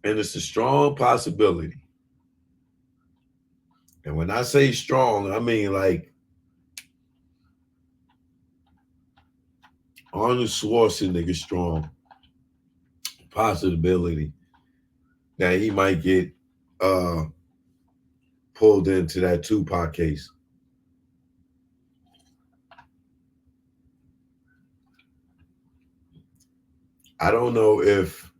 And it's a strong possibility. And when I say strong, I mean like Arnold Schwarzenegger strong possibility that he might get uh pulled into that Tupac case. I don't know if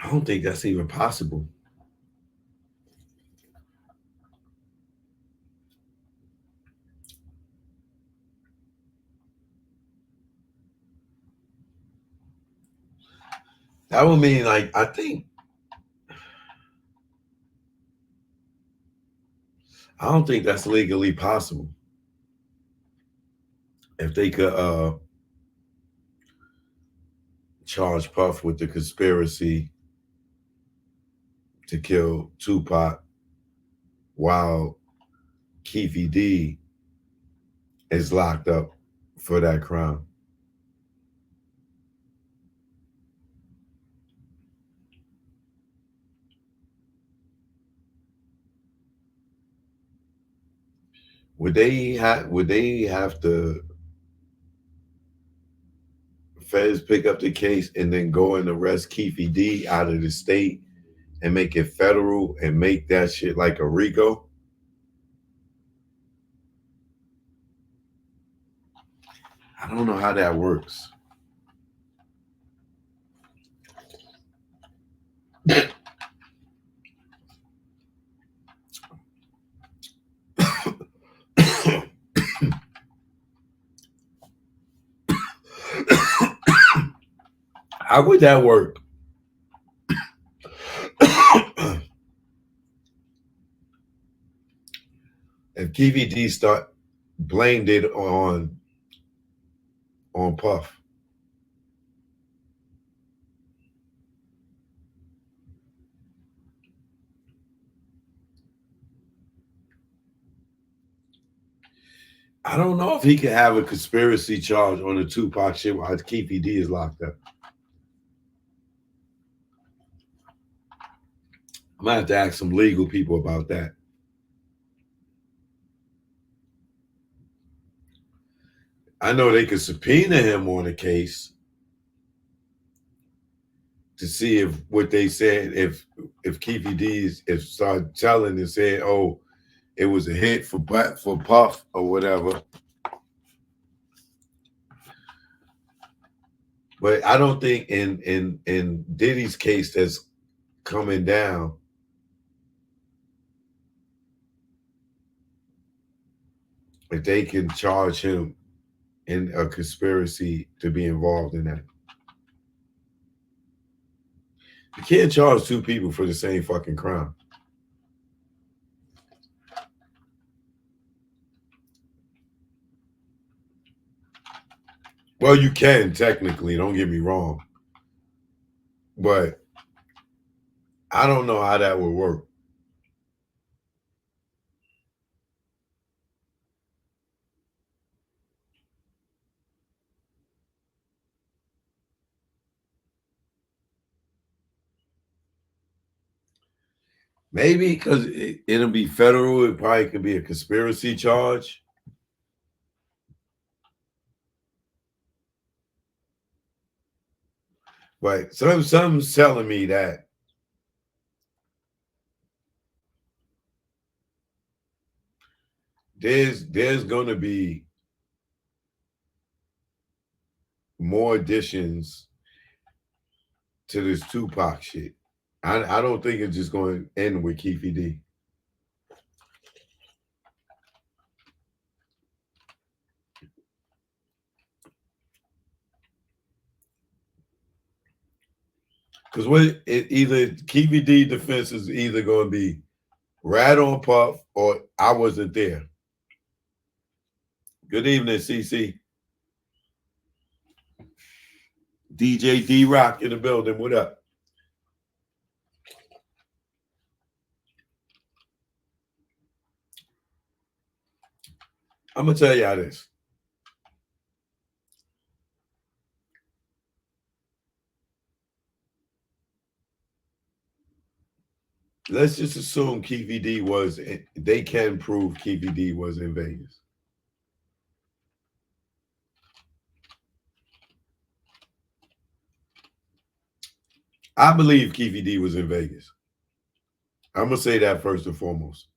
I don't think that's even possible. That would mean like I don't think that's legally possible. If they could charge Puff with the conspiracy to kill Tupac while Keefy D is locked up for that crime. Would they have to feds pick up the case and then go and arrest Keefy D out of the state and make it federal and make that shit like a RICO? I don't know how that works. How would that work? If KVD start blamed it on Puff. I don't know if he could have a conspiracy charge on the Tupac shit while KVD is locked up. I'm gonna have to ask some legal people about that. I know they could subpoena him on the case to see if what they said, if Keefy D's if start telling and saying, oh, it was a hit for Puff or whatever. But I don't think in Diddy's case that's coming down, if they can charge him in a conspiracy to be involved in that. You can't charge two people for the same fucking crime. Well, you can technically, don't get me wrong. But I don't know how that would work. Maybe because it'll be federal, it probably could be a conspiracy charge. But something's telling me that there's gonna be more additions to this Tupac shit. I don't think it's just going to end with Keefy D. Because either Keefy D defense is either going to be rat on Puff or I wasn't there. Good evening, CC. DJ D Rock in the building. What up? I'm gonna tell y'all this. Let's just assume Keefe D was. They can prove Keefe D was in Vegas. I believe Keefe D was in Vegas. I'm gonna say that first and foremost.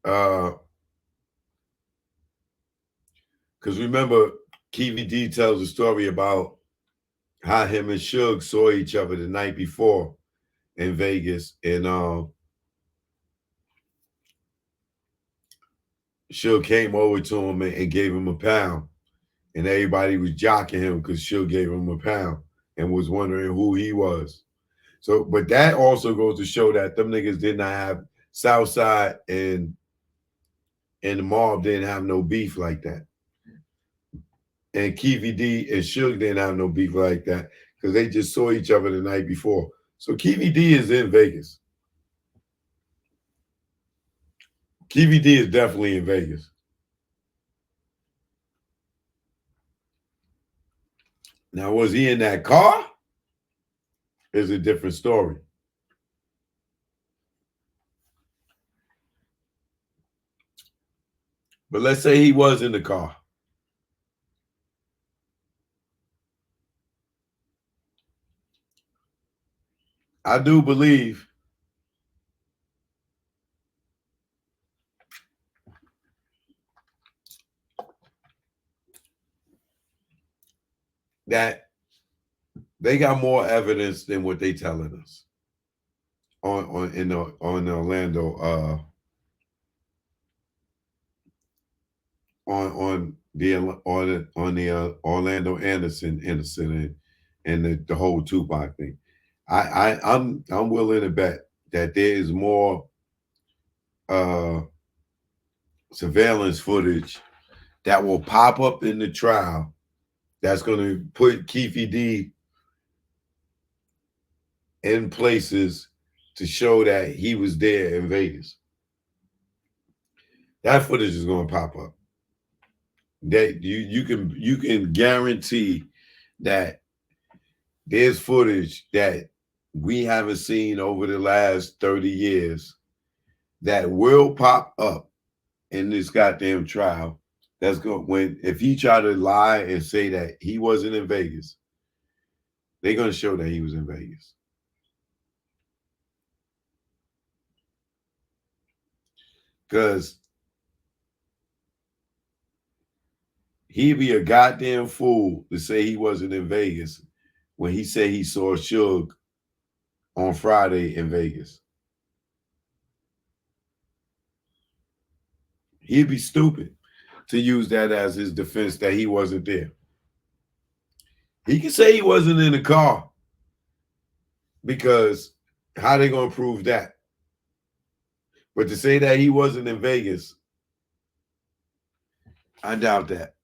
Because remember, Keefe D tells a story about how him and Suge saw each other the night before in Vegas, and Suge came over to him and gave him a pound, and everybody was jocking him because Suge gave him a pound and was wondering who he was. So, but that also goes to show that them niggas did not have Southside and the mob didn't have no beef like that. And Keefe D and Suge didn't have no beef like that because they just saw each other the night before. So Keefe D is in Vegas. Keefe D is definitely in Vegas. Now, was he in that car? Is a different story. But let's say he was in the car. I do believe that they got more evidence than what they telling us on Orlando on the Orlando Anderson incident and the whole Tupac thing. I'm willing to bet that there is more uh, surveillance footage that will pop up in the trial that's going to put Keefe D in places to show that he was there in Vegas. That footage is going to pop up. That you can guarantee that there's footage that we haven't seen over the last 30 years that will pop up in this goddamn trial. That's going when if he try to lie and say that he wasn't in Vegas, they're going to show that he was in Vegas. Because he'd be a goddamn fool to say he wasn't in Vegas when he said he saw Suge on Friday in Vegas. He'd be stupid to use that as his defense that he wasn't there. He can say he wasn't in the car because how they gonna prove that? But to say that he wasn't in Vegas, I doubt that.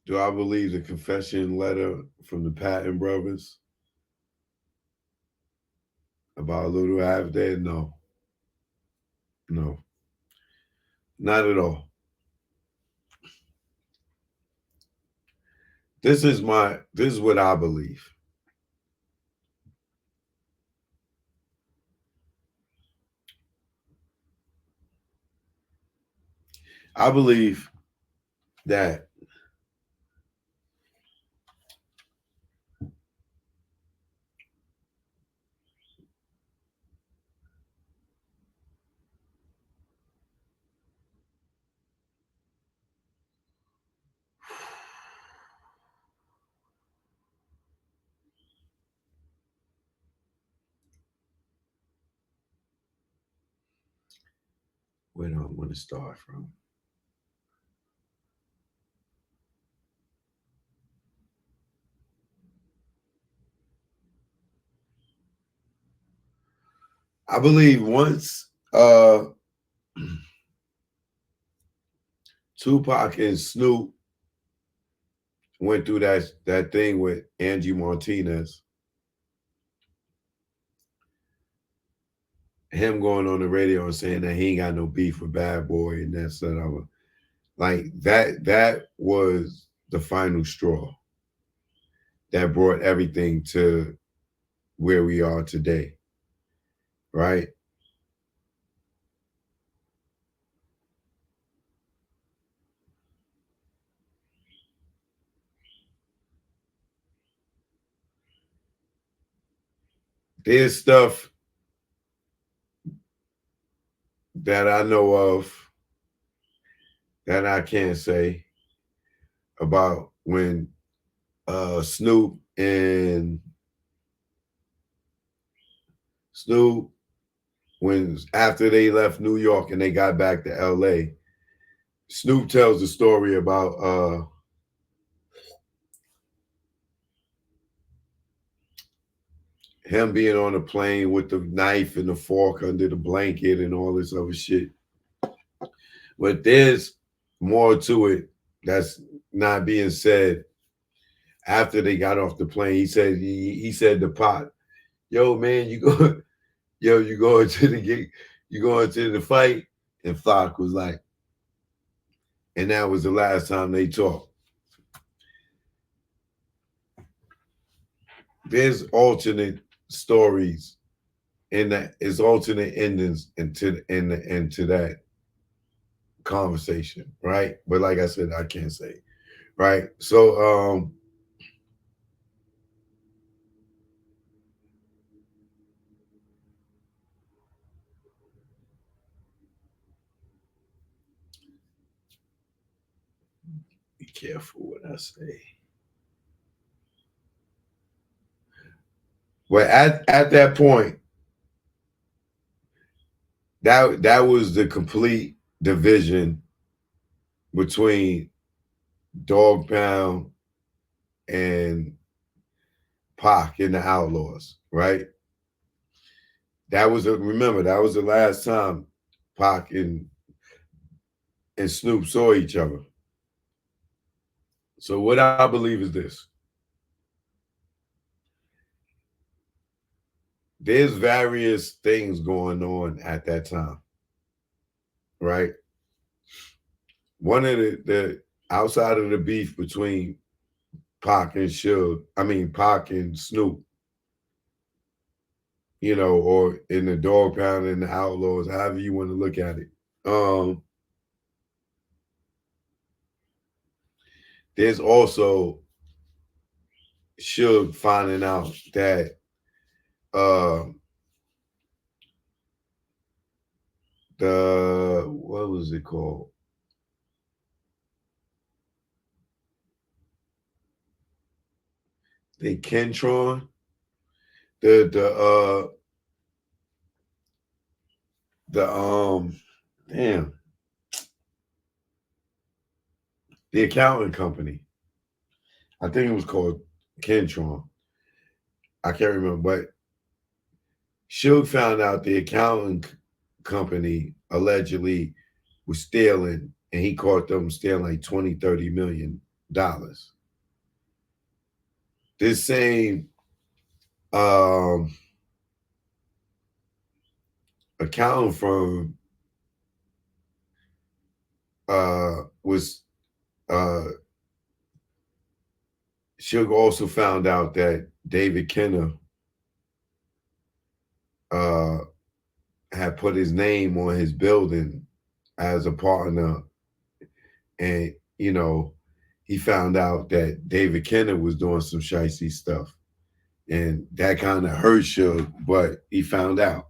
Do I believe the confession letter from the Patton brothers about Little Half Dead? No. No. Not at all. This is what I believe. I believe that where do I want to start from? I believe once Tupac and Snoop went through that thing with Angie Martinez, him going on the radio and saying that he ain't got no beef with Bad Boy and that's that. Like that was the final straw that brought everything to where we are today, right? There's stuff that I know of that I can't say about when Snoop and Snoop when after they left New York and they got back to LA. Snoop tells the story about him being on a plane with the knife and the fork under the blanket and all this other shit. But there's more to it that's not being said after they got off the plane. He said to Pot, yo man, you go you going to the gig, you going to the fight? And Flock was like, and that was the last time they talked. There's alternate stories in that is alternate endings into that conversation, right? But like I said, I can't say, right? So be careful what I say. Well, at that point, that was the complete division between Dog Pound and Pac and the Outlaws, right? Remember that was the last time Pac and Snoop saw each other. So what I believe is this: there's various things going on at that time, right? One of the outside of the beef between Pac and Pac and Snoop, or in the Dog Pound and the Outlaws, however you want to look at it. There's also Suge finding out that uh the what was it called? The Kentron, the the damn the accounting company. I think it was called Kentron. I can't remember, but Suge found out the accounting company allegedly was stealing, and he caught them stealing like 20, $30 million. This same um, accounting firm was Suge also found out that David Kenner uh, had put his name on his building as a partner, and he found out that David Kenner was doing some shicey stuff, and that kind of hurt Suge, but he found out.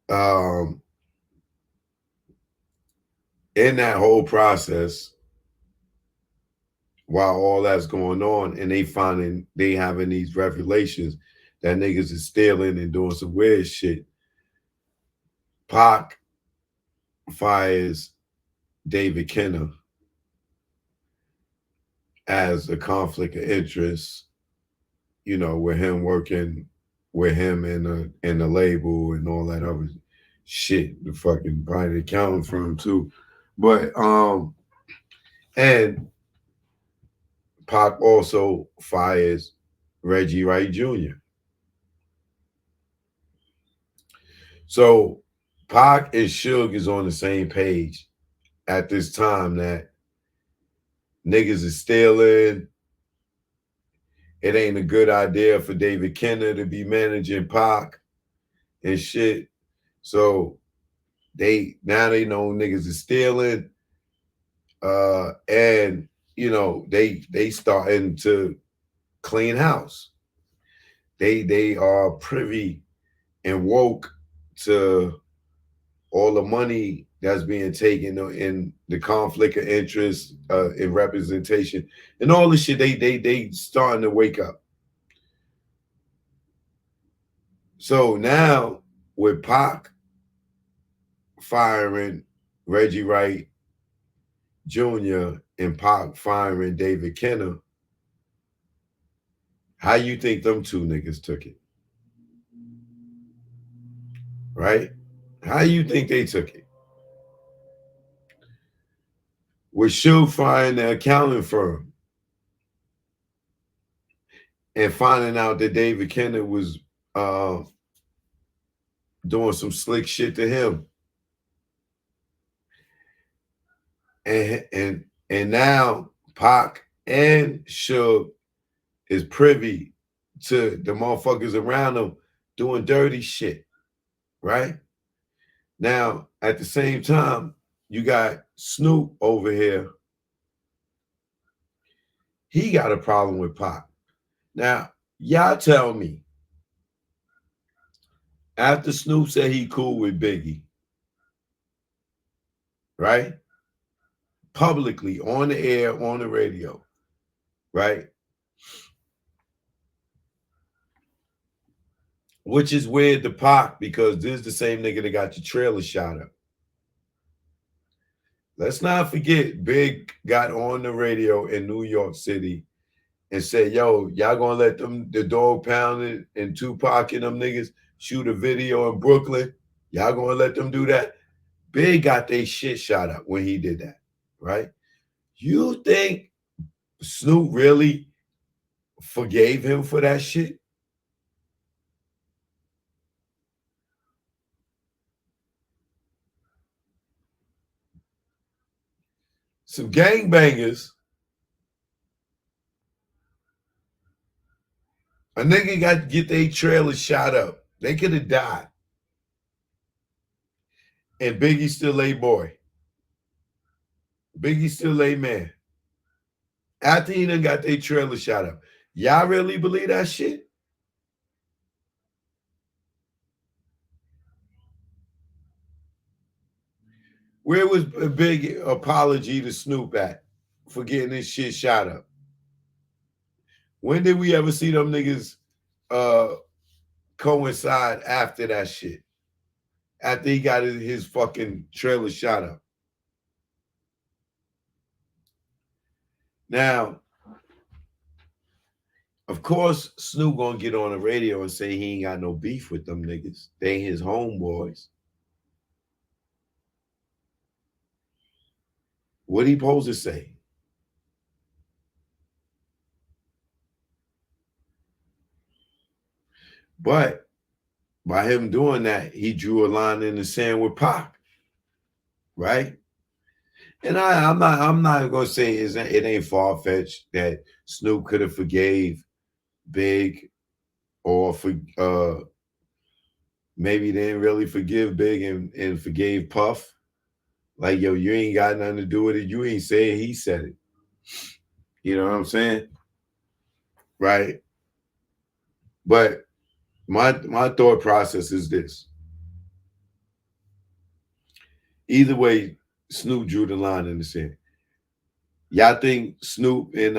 Um, in that whole process, while all that's going on, and they having these revelations that niggas is stealing and doing some weird shit, Pac fires David Kenner as a conflict of interest, with him working with him in the label and all that other shit. The fucking private accounting firm too. But and Pac also fires Reggie Wright Jr. So Pac and Suge is on the same page at this time that niggas is stealing. It ain't a good idea for David Kenner to be managing Pac and shit. So they know niggas is stealing. And you know, they starting to clean house. They are privy and woke to all the money that's being taken in the conflict of interest, in representation, and all this shit. They starting to wake up. So now with Pac firing Reggie Wright Jr. and Pac firing David Kenner, how you think them two niggas took it? Right? How you think they took it? With Suge firing the accounting firm and finding out that David Kenner was uh, doing some slick shit to him, and now Pac and Suge is privy to the motherfuckers around them doing dirty shit, right? Now, at the same time, you got Snoop over here. He got a problem with Pac. Now, y'all tell me, after Snoop said he cool with Biggie, right? Publicly, on the air, on the radio, right? Which is weird to Pac because this is the same nigga that got your trailer shot up. Let's not forget, Big got on the radio in New York City and said, yo, y'all gonna let them, the dog pounding and Tupac and them niggas shoot a video in Brooklyn? Y'all gonna let them do that? Big got they shit shot up when he did that, right? You think Snoop really forgave him for that shit? Some gangbangers, a nigga got to get their trailer shot up. They could have died. And Biggie still a boy. Biggie still a man. After he done got their trailer shot up. Y'all really believe that shit? Where was a big apology to Snoop at for getting this shit shot up? When did we ever see them niggas coincide after that shit? After he got his fucking trailer shot up. Now, of course, Snoop gonna get on the radio and say he ain't got no beef with them niggas. They ain't his homeboys. What he supposed to say? But by him doing that, he drew a line in the sand with Pac, right? And I'm not gonna say it ain't far fetched that Snoop could have forgave Big, or for maybe they didn't really forgive Big and forgave Puff. Like, yo, you ain't got nothing to do with it. You ain't saying he said it. You know what I'm saying? Right. But my thought process is this. Either way, Snoop drew the line in the sand. Y'all think Snoop and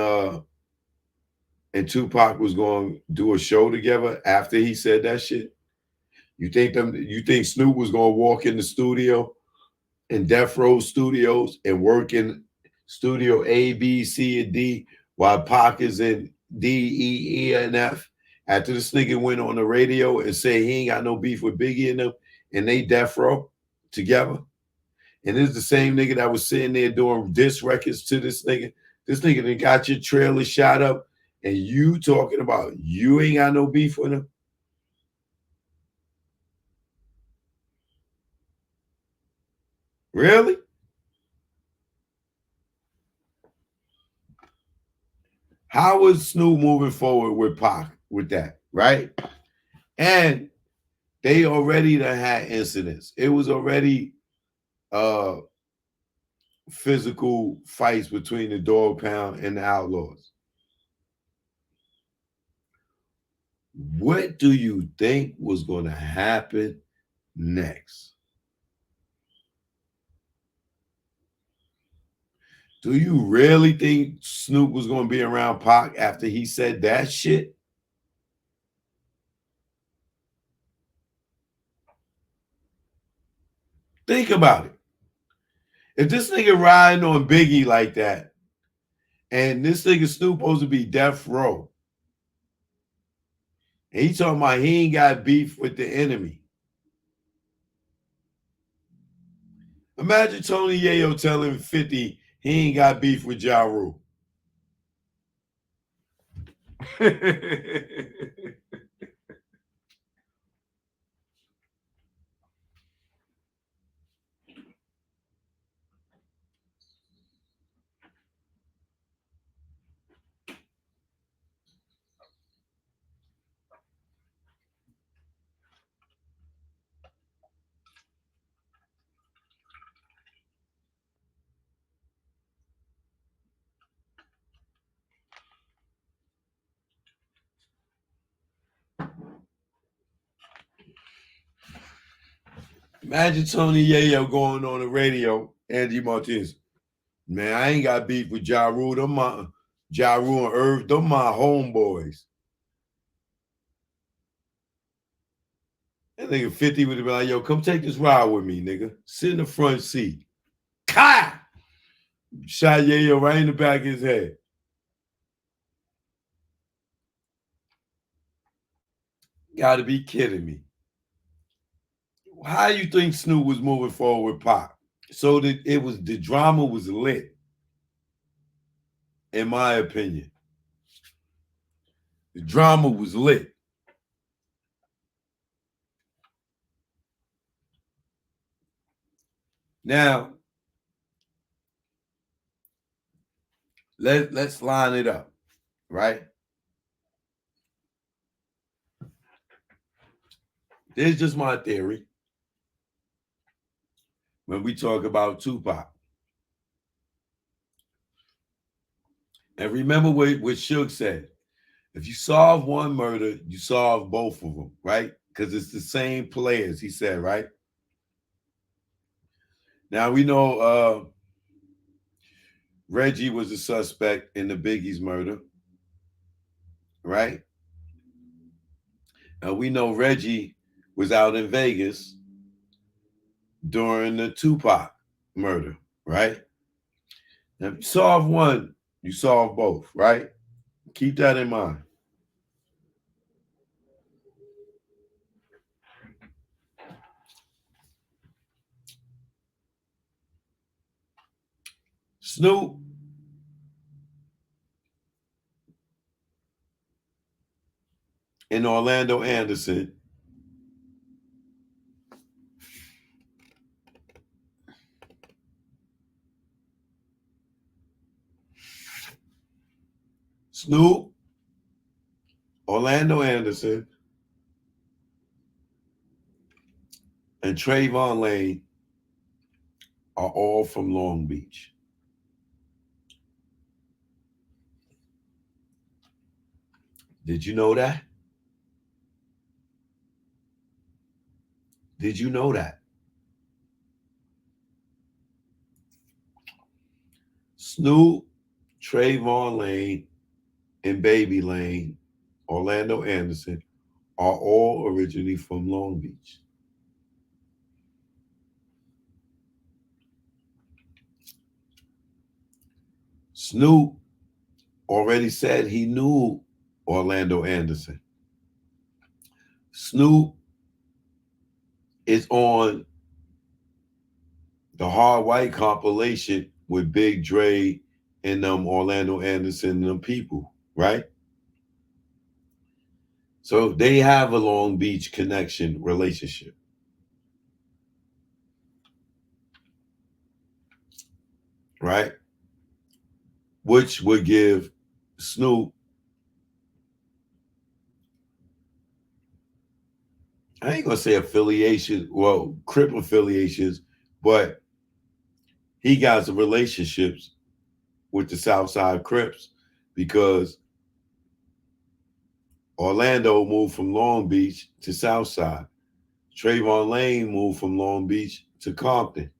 Tupac was going to do a show together after he said that shit? You think Snoop was going to walk in the studio in Death Row Studios and work in studio A, B, C, and D while Pac is in D, E, E, and F? After this nigga went on the radio and said he ain't got no beef with Biggie and them, and they Death Row together, And this is the same nigga that was sitting there doing diss records to this nigga. This nigga that got your trailer shot up, and you talking about you ain't got no beef with him? Really? How was Snoop moving forward with Pac with that, right? And they already done had incidents. It was already uh physical fights between the Dog Pound and the Outlaws. What do you think was going to happen next? Do you really think Snoop was going to be around Pac after he said that shit? Think about it. If this nigga riding on Biggie like that, and this nigga Snoop supposed to be death row, and he talking about he ain't got beef with the enemy. Imagine Tony Yayo telling 50 he ain't got beef with Ja Rule. Imagine Tony Yayo going on the radio, Andy Martinez. Man, I ain't got beef with Ja Rule. Them my Ja Rule and Irv, them my homeboys. That nigga 50 would have been like, yo, come take this ride with me, nigga. Sit in the front seat. Ka! Shot Yayo right in the back of his head. Gotta be kidding me. How you think Snoop was moving forward with Pac? So that it was the drama was lit, in my opinion. The drama was lit. Now, let's line it up, right? This is just my theory. When we talk about Tupac. And remember what Suge said. If you solve one murder, you solve both of them, right? Because it's the same players, he said, right? Now we know Reggie was a suspect in the Biggie's murder, right? Now we know Reggie was out in Vegas during the Tupac murder, right? Now, if you solve one, you solve both, right? Keep that in mind. Snoop and Orlando Anderson Snoop, Orlando Anderson, and Trayvon Lane are all from Long Beach. Did you know that? Did you know that? Snoop, Trayvon Lane, and Baby Lane, Orlando Anderson, are all originally from Long Beach. Snoop already said he knew Orlando Anderson. Snoop is on The Hard White compilation with Big Dre and Orlando Anderson and them people, right? So they have a Long Beach connection relationship, right? Which would give Snoop, I ain't gonna say affiliation, well, Crip affiliations, but he got some relationships with the Southside Crips because Orlando moved from Long Beach to Southside. Trayvon Lane moved from Long Beach to Compton.